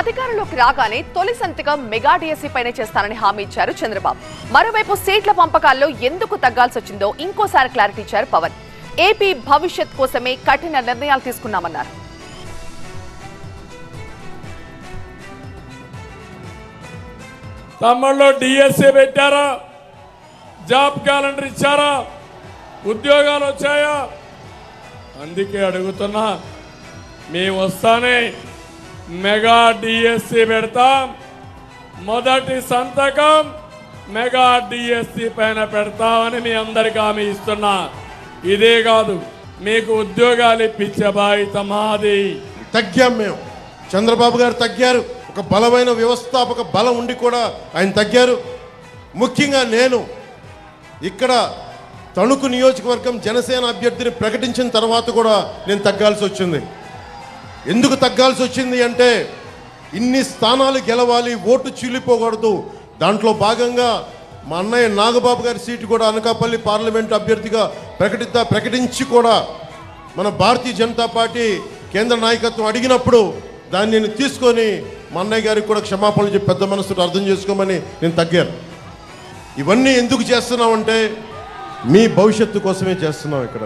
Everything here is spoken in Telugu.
అధికారంలోకి రాగానే తొలి సంతకం మెగా డిఎస్సీ పైనే చేస్తానని హామీ ఇచ్చారు చంద్రబాబు. మరోవైపు సీట్ల పంపకాల్లో ఎందుకు తగ్గాల్సి వచ్చిందో ఇంకోసారి క్లారిటీ ఇచ్చారు పవన్. ఏపీ భవిష్యత్ కోసమే కఠిన నిర్ణయాలు తీసుకున్నామన్నారు. తమ్ముళ్ళు డిఎస్సీ పెట్టారా, జాబ్ క్యాలెండర్ ఇచ్చారా, ఉద్యోగాలు వచ్చాయా? అందుకే అడుగుతున్నా, మేము వస్తానే మెగా డిఎస్సీ పెడతాం. మొదటి సంతకం మెగా డిఎస్సీ పైన పెడతామని మీ అందరికీ హామీ ఇస్తున్నా. ఇదే కాదు, మీకు ఉద్యోగాలు ఇప్పించే బాధ్యత మాది. తగ్గాం మేము, చంద్రబాబు గారు తగ్గారు. ఒక బలమైన వ్యవస్థాపక బలం ఉండి కూడా ఆయన తగ్గారు. ముఖ్యంగా నేను ఇక్కడ తణుకు నియోజకవర్గం జనసేన అభ్యర్థిని ప్రకటించిన తర్వాత కూడా నేను తగ్గాల్సి వచ్చింది. ఎందుకు తగ్గాల్సి వచ్చింది అంటే, ఇన్ని స్థానాలు గెలవాలి, ఓటు చీలిపోకూడదు. దాంట్లో భాగంగా మా అన్నయ్య నాగబాబు గారి సీటు కూడా అనకాపల్లి పార్లమెంట్ అభ్యర్థిగా ప్రకటించి కూడా మన భారతీయ జనతా పార్టీ కేంద్ర నాయకత్వం అడిగినప్పుడు దాన్ని నేను తీసుకొని మా అన్నయ్య గారికి కూడా క్షమాపణలు చెప్పి పెద్ద మనసుతో అర్థం చేసుకోమని నేను తగ్గాను. ఇవన్నీ ఎందుకు చేస్తున్నామంటే మీ భవిష్యత్తు కోసమే చేస్తున్నాం ఇక్కడ.